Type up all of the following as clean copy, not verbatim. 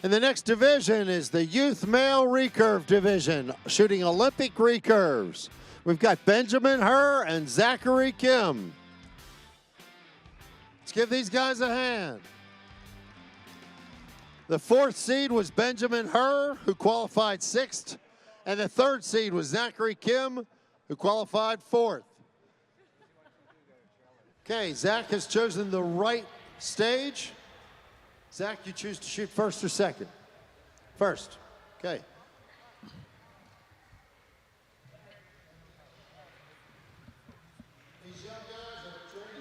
And the next division is the youth male recurve division, shooting Olympic recurves. We've got Benjamin Herr and Zachary Kim. Let's give these guys a hand. The 4th seed was Benjamin Herr, who qualified 6th, and the 3rd seed was Zachary Kim, who qualified 4th. Okay, Zach has chosen the right stage. Zach, you choose to shoot first or second? First. Okay.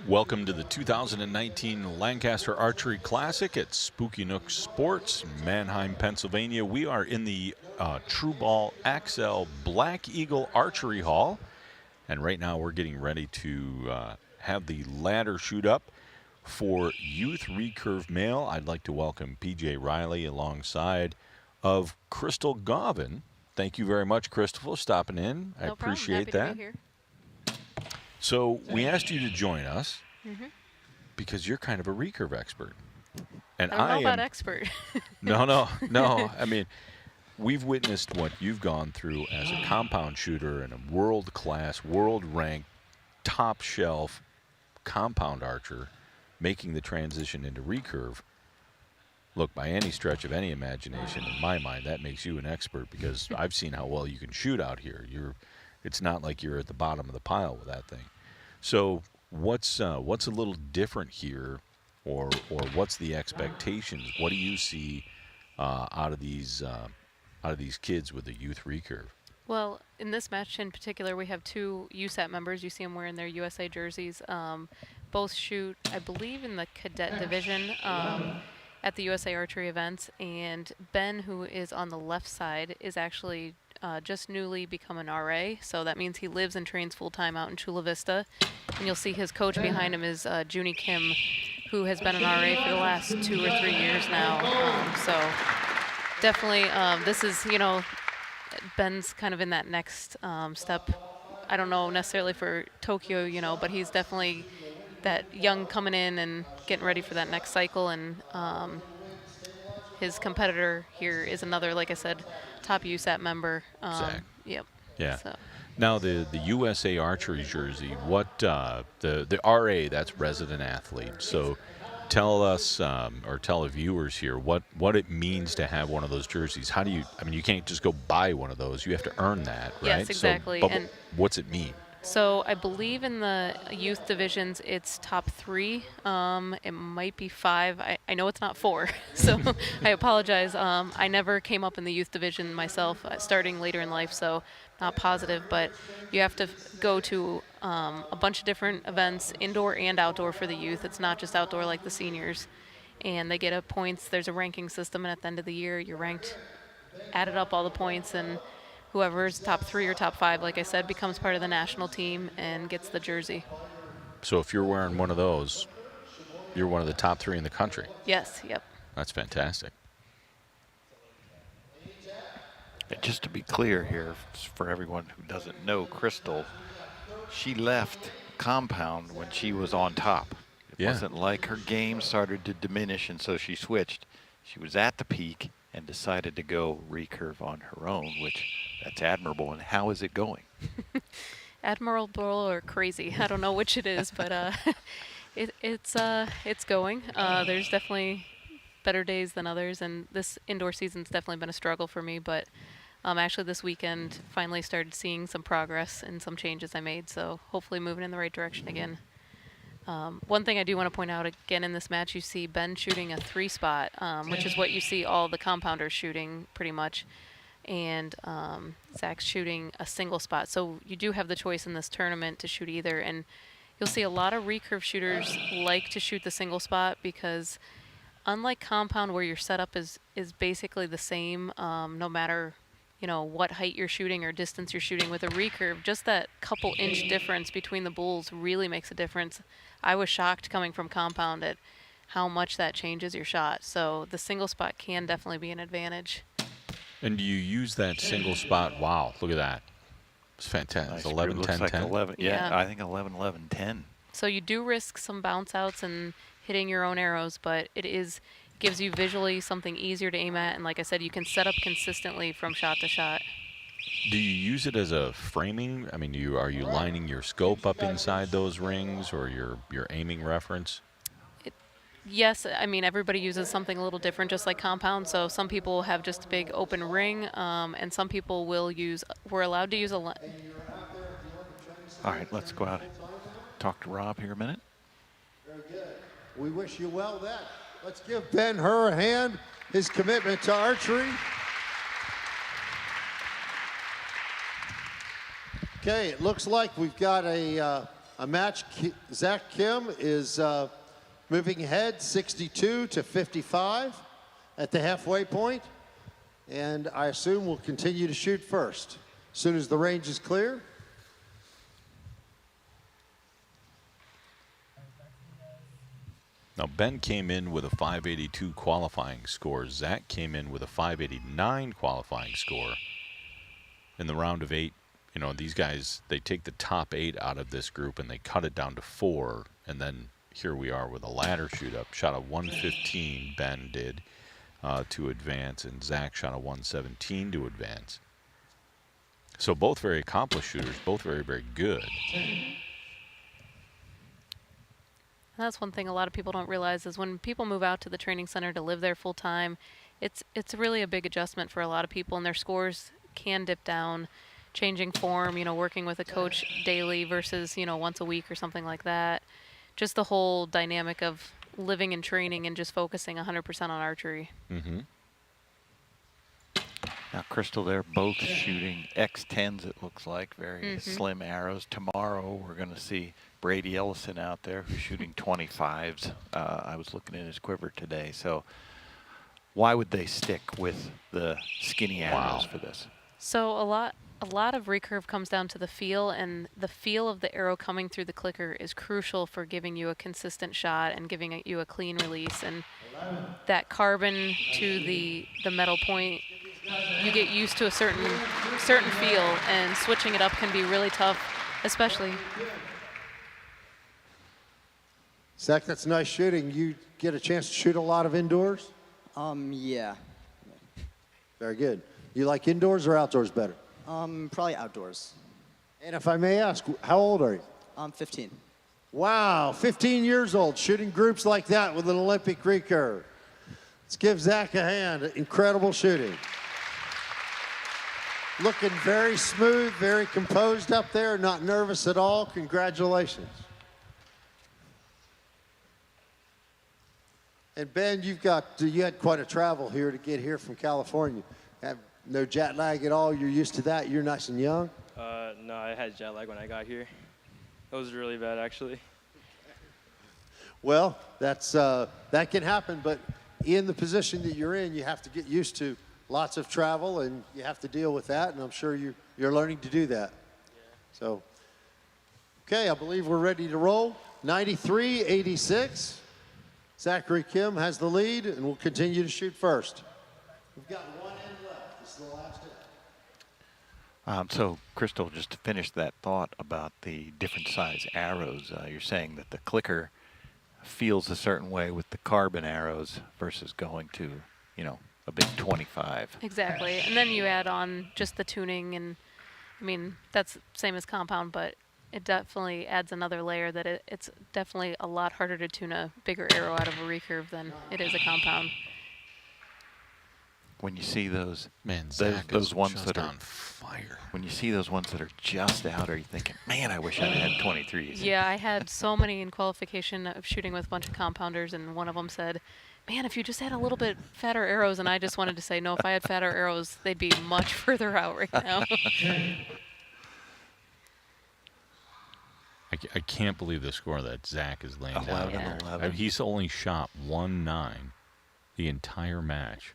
Welcome to the 2019 Lancaster Archery Classic at Spooky Nook Sports, Manheim, Pennsylvania. We are in the True Ball XL Black Eagle Archery Hall, and right now we're getting ready to have the ladder shoot up for youth recurve male. I'd like to welcome PJ Riley alongside of Crystal Gauvin. Thank you very much, Crystal, for stopping in. I appreciate that. To be here. So we asked you to join us because you're kind of a recurve expert. And I don't know about expert. No. I mean, we've witnessed what you've gone through as a compound shooter and a world-class, world-ranked, top-shelf compound archer, making the transition into recurve. Look, by any stretch of any imagination, in my mind, that makes you an expert because I've seen how well you can shoot out here. It's not like you're at the bottom of the pile with that thing. So what's a little different here, or what's the expectations? What do you see out of these kids with the youth recurve? Well, in this match in particular, we have 2 USAT members. You see them wearing their USA jerseys. Both shoot, I believe, in the cadet division at the USA Archery events. And Ben, who is on the left side, is actually just newly become an RA. So that means he lives and trains full-time out in Chula Vista. And you'll see his coach behind him is Joonsuh Kim, who has been an RA for the last 2 or 3 years now. So definitely this is, Ben's kind of in that next step. I don't know necessarily for Tokyo, but he's definitely that young coming in and getting ready for that next cycle. And his competitor here is another, like I said, top USAT member. Zach. Yep. Yeah. So. Now the USA Archery jersey, what the RA, that's resident athlete. So tell us or tell the viewers here what it means to have one of those jerseys. How do you? I mean, you can't just go buy one of those. You have to earn that, right? Yes, exactly. So, and what's it mean? So I believe in the youth divisions it's top 3. It might be 5. I know it's not 4, so I apologize. I never came up in the youth division myself, starting later in life, so not positive. But you have to go to a bunch of different events, indoor and outdoor for the youth. It's not just outdoor like the seniors. And they get points. There's a ranking system, and at the end of the year, you're ranked, added up all the points, and whoever's top 3 or top 5, like I said, becomes part of the national team and gets the jersey. So if you're wearing one of those, you're one of the top 3 in the country. Yes, yep. That's fantastic. And just to be clear here, for everyone who doesn't know Crystal, she left compound when she was on top. It wasn't like her game started to diminish and so she switched. She was at the peak and decided to go recurve on her own, which that's admirable. And how is it going? Admirable or crazy? I don't know which it is, but it's going. There's definitely better days than others, and this indoor season's definitely been a struggle for me. But actually, this weekend finally started seeing some progress and some changes I made. So hopefully, moving in the right direction again. One thing I do want to point out again in this match, you see Ben shooting a 3-spot, which is what you see all the compounders shooting pretty much, and Zach's shooting a single spot. So you do have the choice in this tournament to shoot either, and you'll see a lot of recurve shooters like to shoot the single spot because unlike compound where your setup is basically the same no matter what height you're shooting or distance you're shooting, with a recurve, just that couple inch difference between the bulls really makes a difference. I was shocked coming from compound at how much that changes your shot. So the single spot can definitely be an advantage. And do you use that single spot? Wow, look at that. It's fantastic. Nice. 11, Looks 10, like 10. 11. Yeah, I think 11, 11, 10. So you do risk some bounce outs and hitting your own arrows, but it is gives you visually something easier to aim at, and like I said, you can set up consistently from shot to shot. Do you use it as a framing? I mean, are you lining your scope up inside those rings, or your aiming reference? Yes, I mean, everybody uses something a little different, just like compound. So some people have just a big open ring, and some people will use, we're allowed to use a... All right, let's go out and talk to Rob here a minute. Very good. We wish you well then. Let's give Ben Hur a hand, his commitment to archery. Okay, it looks like we've got a match. Zach Kim is moving ahead 62 to 55 at the halfway point, and I assume we'll continue to shoot first as soon as the range is clear. Now, Ben came in with a 582 qualifying score. Zach came in with a 589 qualifying score. In the round of 8, you know, these guys, they take the top 8 out of this group and they cut it down to 4. And then here we are with a ladder shoot up. Shot a 115, Ben did, to advance, and Zach shot a 117 to advance. So both very accomplished shooters, both very, very good. That's one thing a lot of people don't realize is when people move out to the training center to live there full time, it's really a big adjustment for a lot of people, and their scores can dip down. Changing form, you know, working with a coach daily versus, you know, once a week or something like that. Just the whole dynamic of living and training and just focusing 100% on archery. Mm-hmm. Now, Crystal, they're both shooting X10s, it looks like, very slim arrows. Tomorrow, we're going to see Brady Ellison out there who's shooting 25s. I was looking in his quiver today. So why would they stick with the skinny arrows for this? So a lot of recurve comes down to the feel, and the feel of the arrow coming through the clicker is crucial for giving you a consistent shot and giving you a clean release. And that carbon to the metal point, you get used to a certain feel, and switching it up can be really tough, especially. Zach, that's nice shooting. You get a chance to shoot a lot of indoors? Yeah. Very good. You like indoors or outdoors better? Probably outdoors. And if I may ask, how old are you? I'm 15. Wow, 15 years old, shooting groups like that with an Olympic recurve. Let's give Zach a hand. Incredible shooting. Looking very smooth, very composed up there, not nervous at all. Congratulations. And Ben, you had quite a travel here to get here from California. Have no jet lag at all? You're used to that? You're nice and young? No, I had jet lag when I got here. It was really bad, actually. Well, that can happen, but in the position that you're in, you have to get used to lots of travel, and you have to deal with that, and I'm sure you're learning to do that. Yeah. So, okay, I believe we're ready to roll. 93-86. Zachary Kim has the lead, and will continue to shoot first. We've got one end left. This is the last end. So, Crystal, just to finish that thought about the different size arrows, you're saying that the clicker feels a certain way with the carbon arrows versus going to, you know, a big 25. Exactly. And then you add on just the tuning, and I mean, that's same as compound, but it definitely adds another layer that it's definitely a lot harder to tune a bigger arrow out of a recurve than it is a compound. When you see those, Man, Zach those is ones just that are on fire. when you see those ones that are just out, are you thinking, man, I wish I had 23s? Yeah, I had so many in qualification of shooting with a bunch of compounders, and one of them said, man, if you just had a little bit fatter arrows, and I just wanted to say, no, if I had fatter arrows, they'd be much further out right now. I can't believe the score that Zach is laying 11, down. 11. He's only shot 1-9 the entire match.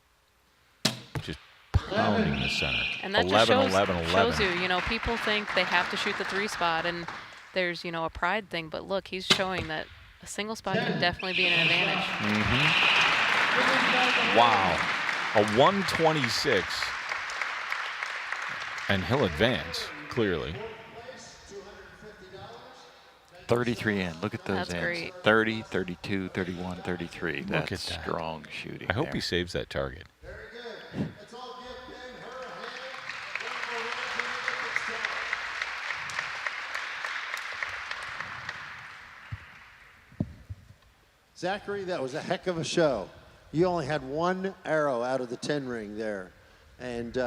Just pounding the center. And that 11, just 11. shows you know, people think they have to shoot the 3 spot, and there's, you know, a pride thing, but look, he's showing that a single spot can definitely be an advantage. Wow. A 126. And he'll advance, clearly. 33 in. Look at those That's ends. great. 30, 32, 31, 33. Look That's at that. strong shooting. I hope there. he saves that target. Very good. Let's all give Ben her a hand. One more round to the Olympics time. Zachary, that was a heck of a show. You only had one arrow out of the 10 ring there, and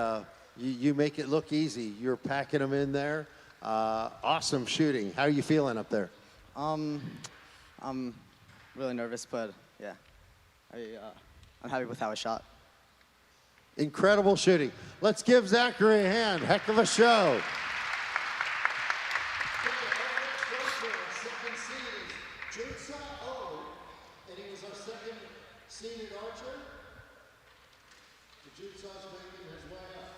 you make it look easy. You're packing them in there. Awesome shooting. How are you feeling up there? I'm really nervous, but yeah, I'm happy with how I shot. Incredible shooting. Let's give Zachary a hand. Heck of a show. Second seed is Joonsuh O, and he was our second seeded archer. Joonsuh's making his way up.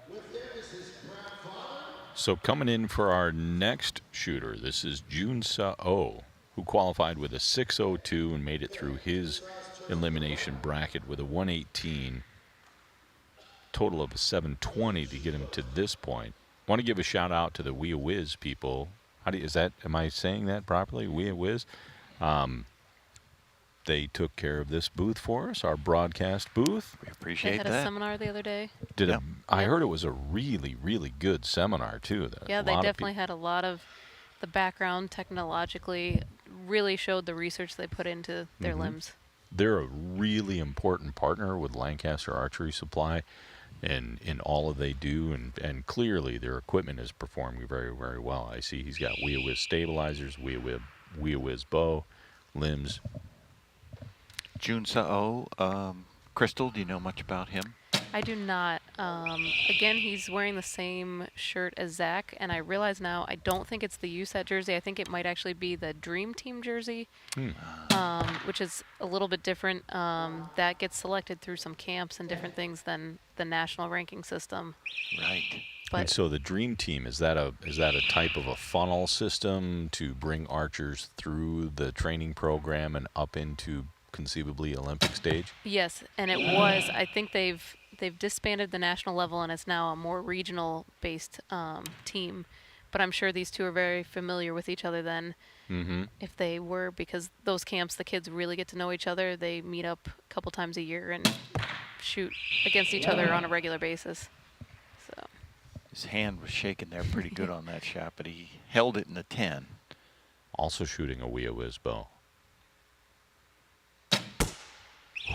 With him is his proud father. So coming in for our next shooter, this is Joonsuh O, who qualified with a 6.02 and made it through his elimination bracket with a 118, total of a 720 to get him to this point. Want to give a shout out to the We Whiz people. Am I saying that properly? We Whiz. They took care of this booth for us, our broadcast booth. We They appreciate had a that. seminar the other day. Yep. I heard it was a really, really good seminar too. Yeah, they definitely had a lot of the background technologically, really showed the research they put into their limbs. They're a really important partner with Lancaster Archery Supply in all of they do, and clearly their equipment is performing very, very well. I see he's got Whiz stabilizers, Whiz bow, limbs. Joonsuh O, Crystal, do you know much about him? I do not. Again, he's wearing the same shirt as Zach, and I realize now I don't think it's the USAT jersey. I think it might actually be the Dream Team jersey, which is a little bit different. That gets selected through some camps and different things than the national ranking system. Right. And But so the Dream Team, is that a type of a funnel system to bring archers through the training program and up into conceivably Olympic stage? yes, and it was. I think they've disbanded the national level, and it's now a more regional-based team. But I'm sure these two are very familiar with each other then, if they were, because those camps, the kids really get to know each other. They meet up a couple times a year and shoot against each other on a regular basis. So His hand was shaking there pretty good on that shot, but he held it in the 10. Also shooting a Whiz bow.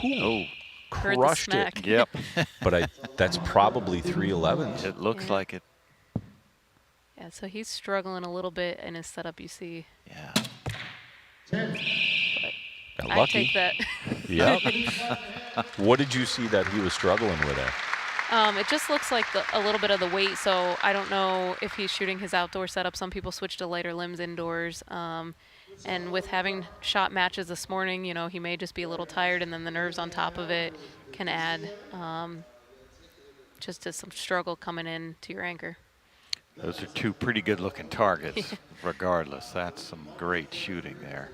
Oh, heard the Crushed it. smack. yep. But that's probably 311s. It looks Yeah. like it. Yeah, so he's struggling a little bit in his setup, you see. Yeah. Got I lucky. take that. Yep. What did you see that he was struggling with there? It just looks like a little bit of the weight, so I don't know if he's shooting his outdoor setup. Some people switch to lighter limbs indoors. And with having shot matches this morning, you know, he may just be a little tired, and then the nerves on top of it can add just to some struggle coming in to your anchor. Those are two pretty good-looking targets, regardless. That's some great shooting there.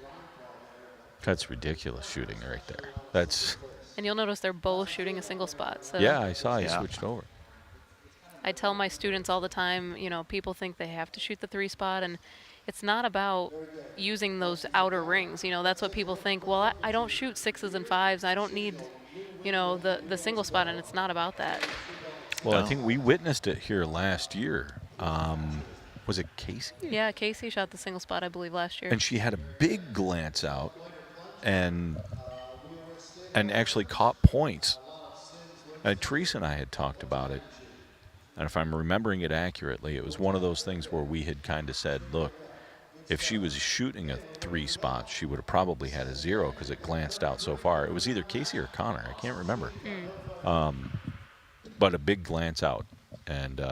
That's ridiculous shooting right there. That's And you'll notice they're both shooting a single spot. So yeah, I saw he Yeah. switched over. I tell my students all the time, you know, people think they have to shoot the 3 spot, and it's not about using those outer rings. You know, that's what people think. Well, I don't shoot 6s and 5s. I don't need, you know, the single spot, and it's not about that. Well, I No. think we witnessed it here last year. Was it Casey? Yeah, Casey shot the single spot, I believe, last year. And she had a big glance out and actually caught points. Teresa and I had talked about it. And if I'm remembering it accurately, it was one of those things where we had kind of said, look, if she was shooting a 3 spot, she would have probably had a 0 because it glanced out so far. It was either Casey or Connor. I can't remember. But a big glance out. And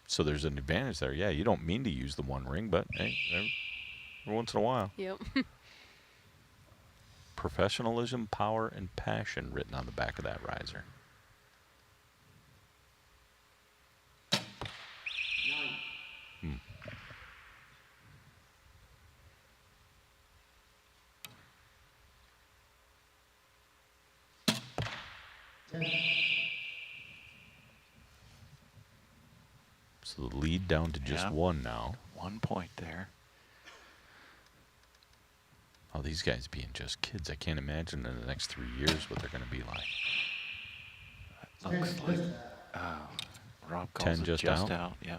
so there's an advantage there. Yeah, you don't mean to use the 1 ring, but hey, every once in a while. Yep. Professionalism, power, and passion written on the back of that riser. So the lead down to just Yeah. 1 now. 1 point there. Oh, these guys being just kids. I can't imagine in the next 3 years what they're going to be like. Looks like Rob calls 10 it just just out? out. Yeah.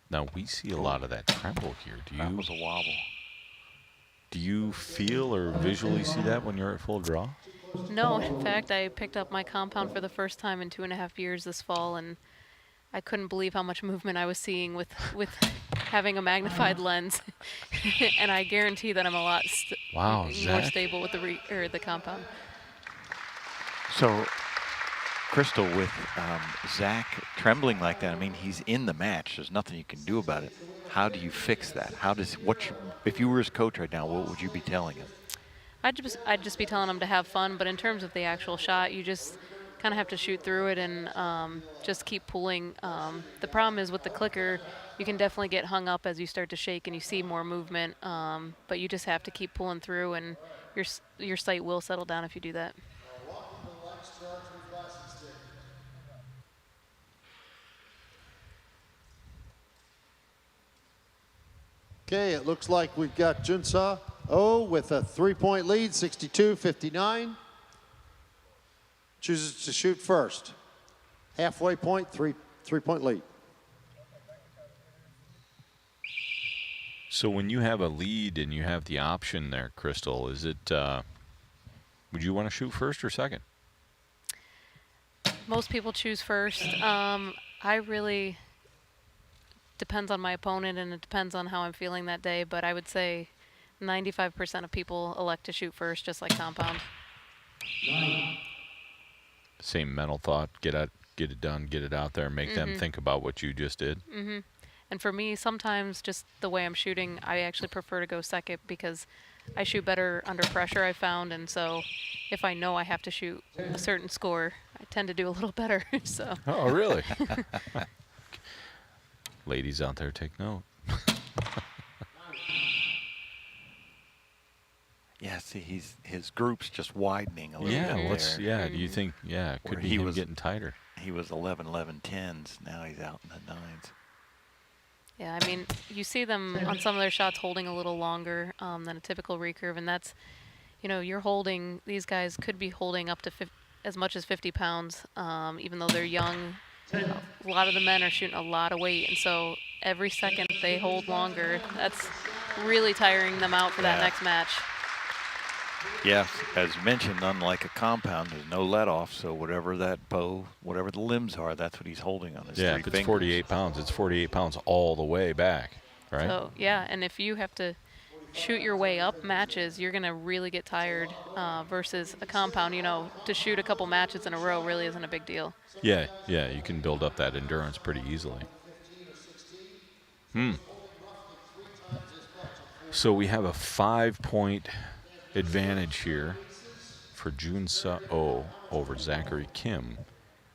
Now, we see a lot of that tremble here. That was a wobble. Do you feel or visually see that when you're at full draw? No, in fact, I picked up my compound for the first time in 2.5 years this fall, and I couldn't believe how much movement I was seeing with having a magnified lens. And I guarantee that I'm a lot Wow, more Zach. stable with the compound. So, Crystal, with Zach trembling like that, I mean, he's in the match. There's nothing you can do about it. How do you fix that? If you were his coach right now, what would you be telling him? I'd just be telling him to have fun, but in terms of the actual shot, you just kind of have to shoot through it and just keep pulling. The problem is with the clicker, you can definitely get hung up as you start to shake and you see more movement, but you just have to keep pulling through, and your sight will settle down if you do that. Okay, it looks like we've got Joonsuh with a 3-point lead, 62-59. Chooses to shoot first. Halfway point, three-point lead. So when you have a lead and you have the option there, Crystal, is it, would you want to shoot first or second? Most people choose first. I really depends on my opponent, and it depends on how I'm feeling that day, but I would say 95% of people elect to shoot first, just like compound. Same mental thought, get it done, get it out there, make them think about what you just did. And for me, sometimes just the way I'm shooting, I actually prefer to go second because I shoot better under pressure, I found, and so if I know I have to shoot a certain score, I tend to do a little better. So. Oh, really? Ladies out there, take note. Yeah, see, his group's just widening a little bit there. Yeah, do you think, it could Where be he him was- getting tighter? He was 11, 11, 10s. Now he's out in the 9s. Yeah, I mean, you see them on some of their shots holding a little longer than a typical recurve, and that's, you're holding, these guys could be holding up to as much as 50 pounds, even though they're young. A lot of the men are shooting a lot of weight, and so every second they hold longer, that's really tiring them out for that next match. Yes, as mentioned, unlike a compound, there's no let off, so whatever that bow, whatever the limbs are, that's what he's holding on his Yeah, three if it's fingers. 48 pounds, it's 48 pounds all the way back, right? So, yeah, and if you have to shoot your way up matches, you're going to really get tired versus a compound, to shoot a couple matches in a row really isn't a big deal. Yeah, you can build up that endurance pretty easily. So we have a 5-point advantage here for Joonsuh over Zachary Kim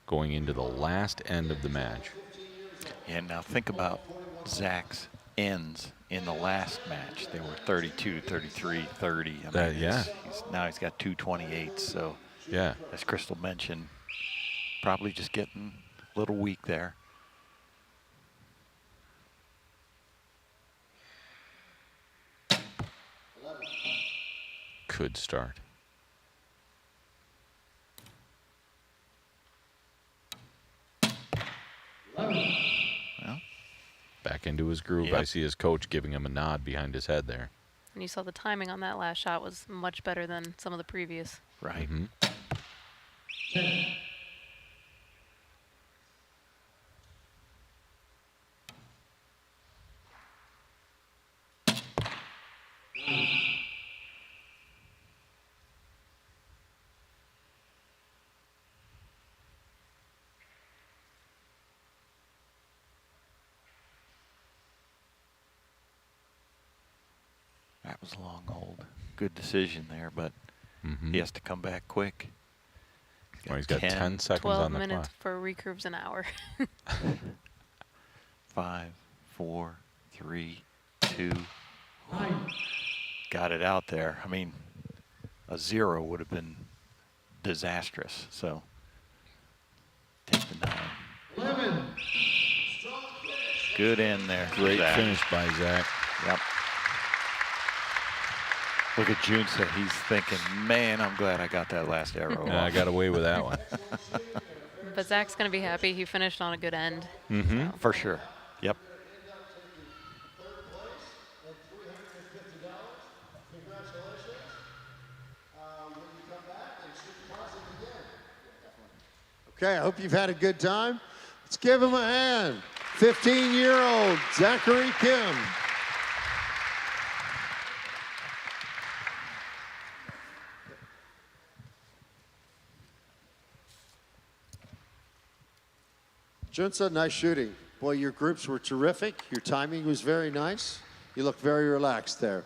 going into the last end of the match. And now think about Zach's ends in the last match. They were 32, 33, 30. I mean, now he's got 228. So, Yeah. as Crystal mentioned, probably just getting a little weak there. Could start. Well, back into his groove. Yep. I see his coach giving him a nod behind his head there. And you saw the timing on that last shot was much better than some of the previous. right. That was a long hold. Good decision there, but he has to come back quick. Well, he's got 10 seconds 12 on the minutes clock. for recurves an hour. 5, 4, 3, 2. Got it out there. I mean, a 0 would have been disastrous. So take the 9. 11. Good in there. for Great Zach. finish by Zach. Yep. Look at Joonsuh. He's thinking, man, I'm glad I got that last arrow I off. got away with that one. But Zach's going to be happy. He finished on a good end. Mm-hmm. So. For sure. Yep. Okay, I hope you've had a good time. Let's give him a hand. 15-year-old Zachary Kim. Joonsuh, nice shooting. Boy, your groups were terrific. Your timing was very nice. You look very relaxed there.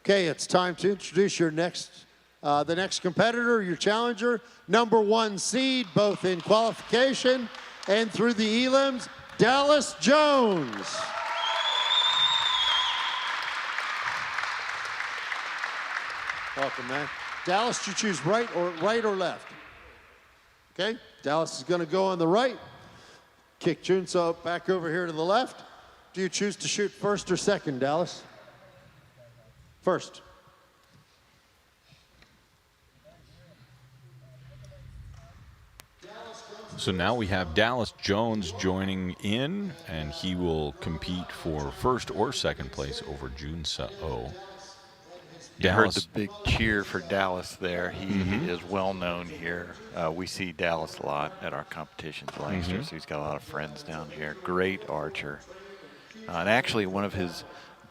Okay, it's time to introduce your the next competitor, your challenger, #1 seed, both in qualification and through the elims, Dallas Jones. Welcome, man. Dallas, you choose right or left. Okay, Dallas is going to go on the right. Kick Joonsuh back over here to the left. Do you choose to shoot first or second, Dallas? First. So now we have Dallas Jones joining in, and he will compete for first or second place over Joonsuh O. You heard Dallas, the big cheer for Dallas there. He is well known here. We see Dallas a lot at our competitions, Lancaster, so he's got a lot of friends down here. Great archer. And actually, one of his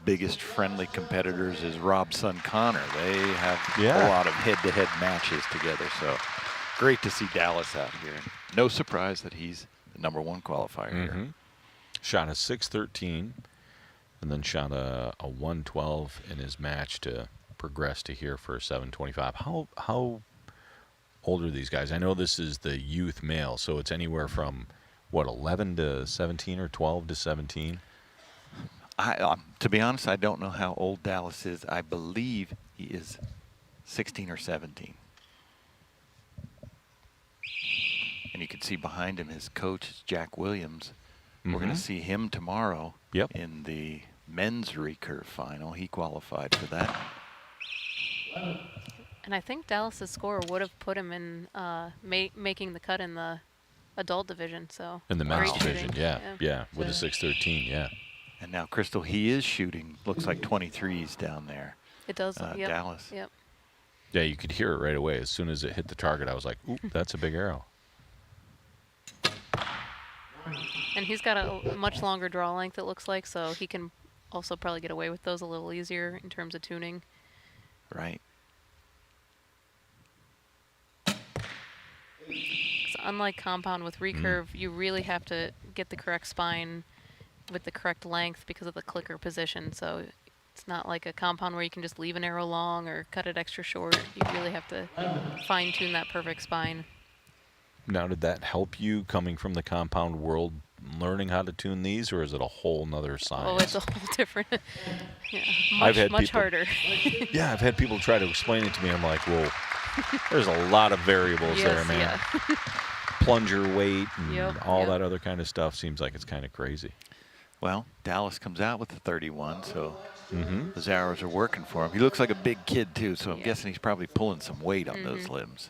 biggest friendly competitors is Rob's son Connor. They have a lot of head-to-head matches together, so great to see Dallas out here. No surprise that he's the #1 qualifier here. shot a 6.13 and then shot a 112 in his match to progress to here for a 7.25. How old are these guys? I know this is the youth male, so it's anywhere from, what, 11 to 17 or 12 to 17? To be honest, I don't know how old Dallas is. I believe he is 16 or 17. And you can see behind him his coach is Jack Williams. We're going to see him tomorrow in the men's recurve final. He qualified for that. And I think Dallas's score would have put him in making the cut in the adult division. So In the men's great division, shooting. yeah, with a 6.13, yeah. And now, Crystal, he is shooting, looks like 23s down there. It does. Yep. Dallas. Yep. Yeah, you could hear it right away. As soon as it hit the target, I was like, ooh, that's a big arrow. And he's got a much longer draw length, it looks like, so he can also probably get away with those a little easier in terms of tuning. Right. So unlike compound with recurve, you really have to get the correct spine with the correct length because of the clicker position. So it's not like a compound where you can just leave an arrow long or cut it extra short. You really have to fine tune that perfect spine. Now, did that help you coming from the compound world, learning how to tune these, or is it a whole nother science? Oh, it's a whole different, I've had much people- harder. Yeah, I've had people try to explain it to me. I'm like, well, there's a lot of variables there, man. Yeah. Plunger weight and all Yep. that other kind of stuff seems like it's kind of crazy. Well, Dallas comes out with the 31, so those arrows are working for him. He looks like a big kid, too, so I'm guessing he's probably pulling some weight on those limbs.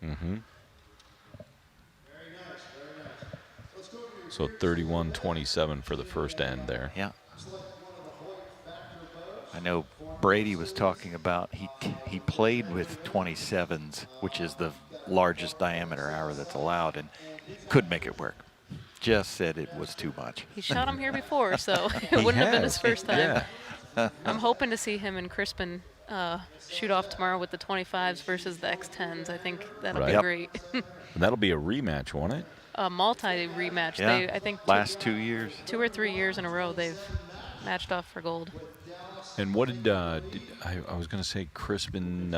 So 31-27 for the first end there. Yeah. I know Brady was talking about he played with 27s, which is the largest diameter arrow that's allowed, and couldn't make it work. Just said it was too much. He shot him here before, so it wouldn't have been his first time. Yeah. I'm hoping to see him and Crispin shoot off tomorrow with the 25s versus the X10s. I think that'll Right. be Yep. great. And that'll be a rematch, won't it? A multi-rematch. Yeah. I think Last 2 years. 2 or 3 years in a row they've matched off for gold. And what did I was going to say Crispin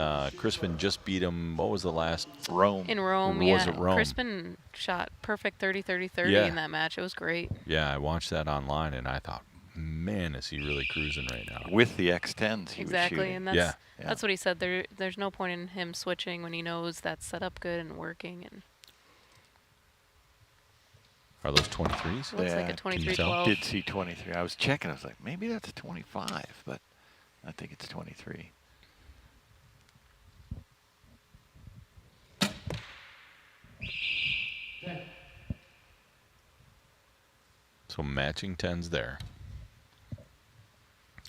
just beat him. What was the last? Rome. In Rome, Or was it Rome? Crispin shot perfect 30-30-30 Yeah. in that match. It was great. Yeah, I watched that online, and I thought, man, is he really cruising right now? With the X10s he was Exactly, shooting. and that's Yeah. that's what he said. There's no point in him switching when he knows that's set up good and working. And Are those 23s? looks like a Yeah, can you tell? 23-12. Did see 23. I was checking. I was like, maybe that's 25, but I think it's 23. So matching 10s there.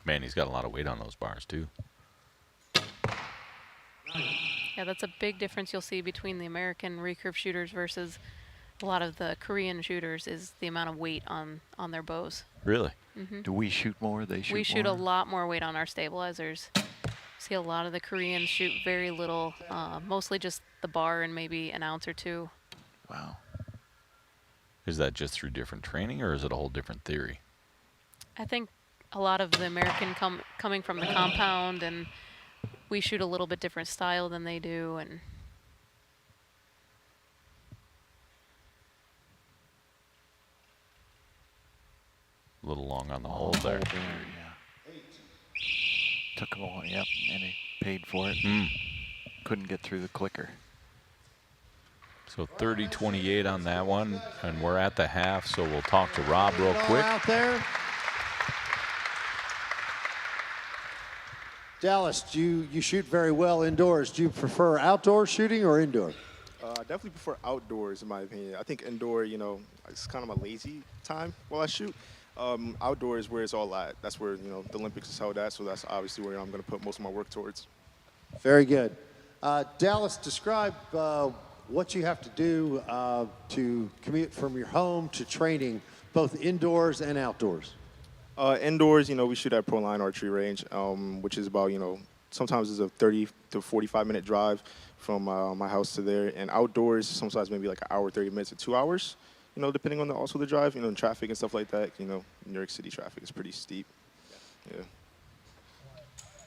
Man, he's got a lot of weight on those bars, too. Yeah, that's a big difference you'll see between the American recurve shooters versus a lot of the Korean shooters is the amount of weight on their bows. Really? Do we shoot more? They shoot more? We shoot a lot more weight on our stabilizers. See a lot of the Koreans shoot very little, mostly just the bar and maybe an ounce or two. Wow. Is that just through different training, or is it a whole different theory? I think a lot of the American coming from the compound, and we shoot a little bit different style than they do, and A little long on the hole Hold there. yeah. Took him all, yep, and he paid for it. Mm. Couldn't get through the clicker. So 30-28 on that one, and we're at the half, so we'll talk to Rob real All quick. out there. Dallas, you shoot very well indoors. Do you prefer outdoor shooting or indoor? I definitely prefer outdoors, in my opinion. I think indoor, it's kind of a lazy time while I shoot. Outdoors, where it's all at. That's where, the Olympics is held at, so that's obviously where I'm going to put most of my work towards. Very good. Dallas, describe what you have to do to commute from your home to training, both indoors and outdoors. Indoors, we shoot at Pro Line Archery Range, which is about, sometimes it's a 30 to 45-minute drive from my house to there. And outdoors, sometimes maybe like an hour, 30 minutes to 2 hours, depending on also the drive, and traffic and stuff like that. New York City traffic is pretty steep. Yeah.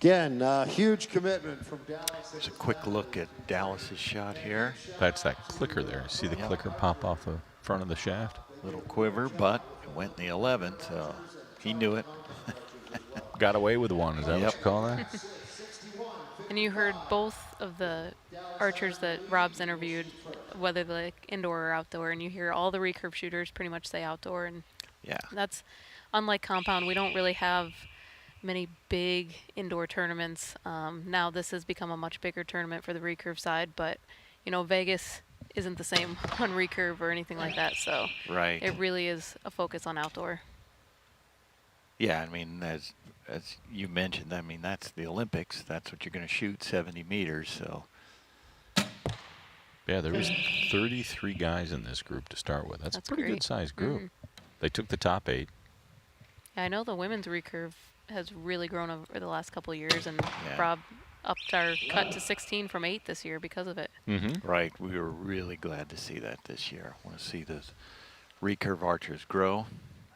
Again, huge commitment from Dallas. There's a quick look at Dallas's shot here. That's that clicker there. See the clicker pop off the front of the shaft? Little quiver, but it went in the 11th, so he knew it. Got away with one. Is that Yep. what you call that? And you heard both of the archers that Rob's interviewed, whether they're like indoor or outdoor, and you hear all the recurve shooters pretty much say outdoor, and Yeah. that's unlike compound. We don't really have many big indoor tournaments. Now this has become a much bigger tournament for the recurve side, but Vegas isn't the same on recurve or anything like that, so Right. it really is a focus on outdoor. Yeah, I mean, as you mentioned, I mean, that's the Olympics. That's what you're going to shoot, 70 meters, so. Yeah, there was 33 guys in this group to start with. That's a That's pretty great. good sized group. Mhm. They took the top 8. I know the women's recurve has really grown over the last couple of years, and Yeah. Rob upped our cut to 16 from 8 this year because of it. Mm-hmm. Right, we were really glad to see that this year. I want to see those recurve archers grow.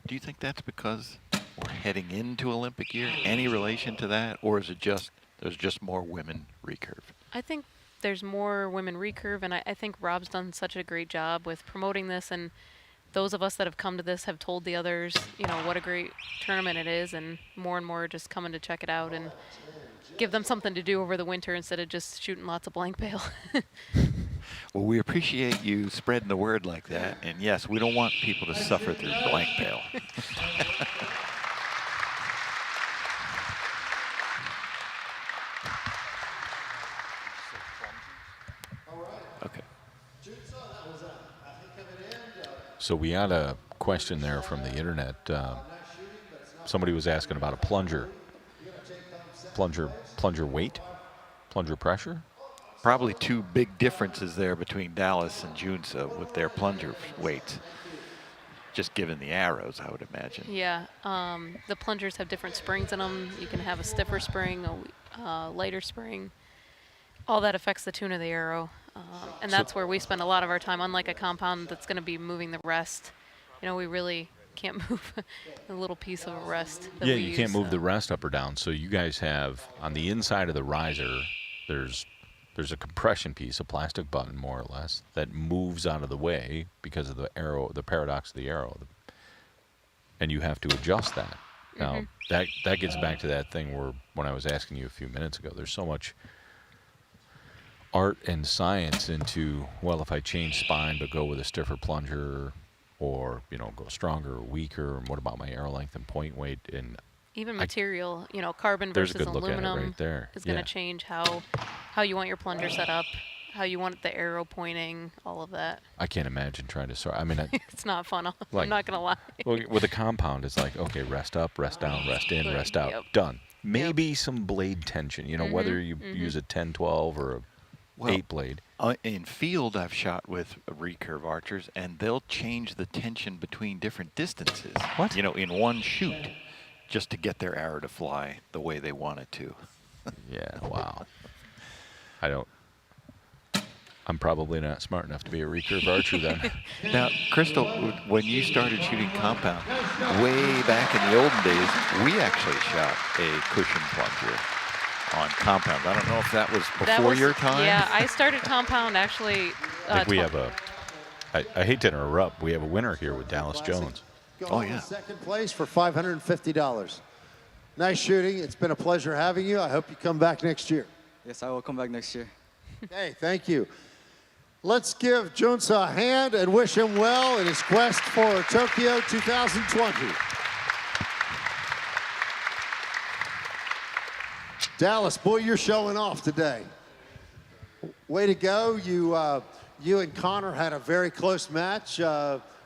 Do you think that's because we're heading into Olympic year? Any relation to that, or is it just there's just more women recurve? I think there's more women recurve, and I think Rob's done such a great job with promoting this, and those of us that have come to this have told the others, what a great tournament it is, and more are just coming to check it out and give them something to do over the winter instead of just shooting lots of blank bail. Well, we appreciate you spreading the word like that, and yes, we don't want people to suffer through blank bail. Okay. So we had a question there from the internet. Somebody was asking about a plunger. Plunger weight? Plunger pressure? Probably two big differences there between Dallas and Joonsuh with their plunger weights. Just given the arrows, I would imagine. Yeah, the plungers have different springs in them. You can have a stiffer spring, a lighter spring. All that affects the tune of the arrow. And that's where we spend a lot of our time, unlike a compound that's going to be moving the rest. We really can't move a little piece of a rest. That Yeah, we you can't use, move so. the rest up or down. So you guys have on the inside of the riser, there's a compression piece, a plastic button more or less, that moves out of the way because of the arrow, the paradox of the arrow, and you have to adjust that. Now that gets back to that thing where when I was asking you a few minutes ago, there's so much art and science into, well, if I change spine but go with a stiffer plunger, or go stronger or weaker, and what about my arrow length and point weight, and Even material, carbon there's a versus good look at it aluminum right there. is going to Yeah. change how you want your plunger set up, how you want the arrow pointing, all of that. I can't imagine trying to sort. I mean, It's not fun. Like- I'm not going to lie. well, with a compound, it's like, okay, rest up, rest down, rest in, rest out, Yep. done. Maybe some blade tension, whether you use a 10-12 or a Well, 8 blade. In field, I've shot with recurve archers, and they'll change the tension between different distances. What? In one shoot, just to get their arrow to fly the way they want it to. Yeah, wow. I'm probably not smart enough to be a recurve archer then. Now, Crystal, when you started shooting compound, way back in the olden days, we actually shot a cushion plunger on compound. I don't know if that was before your time. Yeah, I started compound actually. I think we have I hate to interrupt, we have a winner here with Dallas Jones. Go Oh, home in yeah. second place for $550. Nice shooting. It's been a pleasure having you. I hope you come back next year. Yes, I will come back next year. Okay, thank you. Let's give Joonsuh a hand and wish him well in his quest for Tokyo 2020. Dallas, boy, you're showing off today. Way to go. You and Connor had a very close match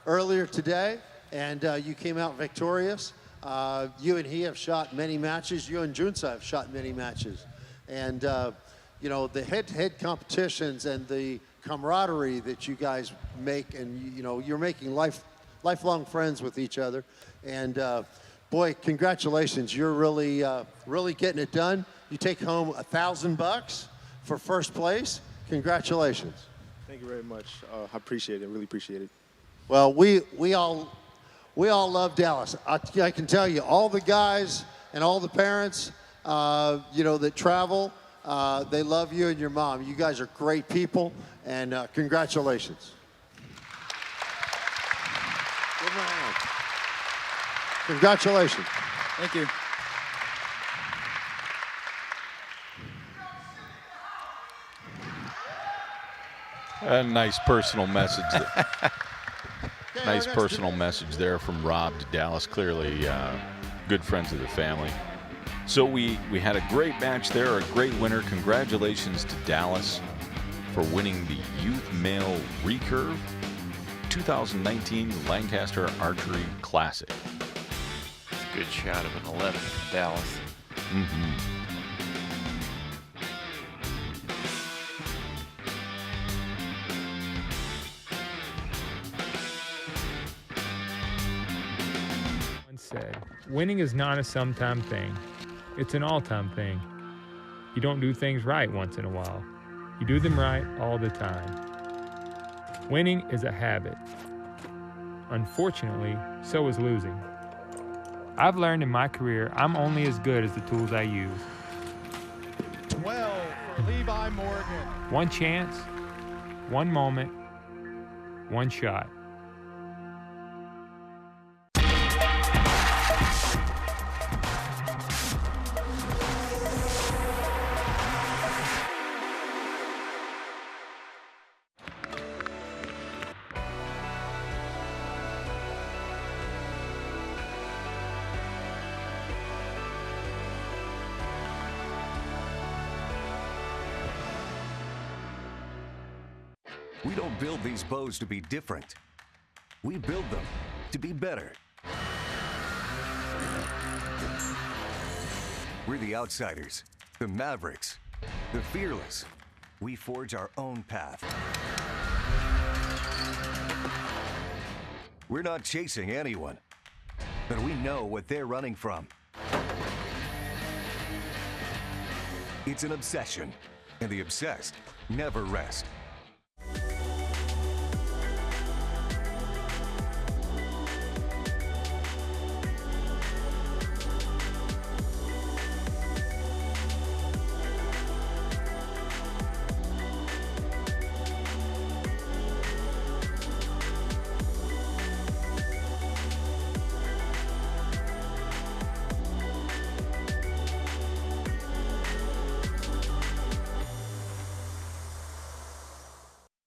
earlier today, and you came out victorious. You and he have shot many matches. You and Joonsuh have shot many matches. And, the head-to-head competitions and the camaraderie that you guys make, and, you're making lifelong friends with each other. And, boy, congratulations. You're really, really getting it done. You take home $1,000 for first place. Congratulations. Thank you very much. I appreciate it. Really appreciate it. Well, we all love Dallas. I can tell you, all the guys and all the parents, that travel, they love you and your mom. You guys are great people, and congratulations. Give them a hand. Congratulations. Thank you. A nice personal message. Nice personal message there from Rob to Dallas. Clearly, good friends of the family. So we had a great match there, a great winner. Congratulations to Dallas for winning the Youth Male Recurve 2019 Lancaster Archery Classic. Good shot of an 11, Dallas. Once said, winning is not a sometime thing. It's an all-time thing. You don't do things right once in a while. You do them right all the time. Winning is a habit. Unfortunately, so is losing. I've learned in my career I'm only as good as the tools I use. 12 for Levi Morgan. One chance, one moment, one shot. We don't build these bows to be different. We build them to be better. We're the outsiders, the mavericks, the fearless. We forge our own path. We're not chasing anyone, but we know what they're running from. It's an obsession, and the obsessed never rest.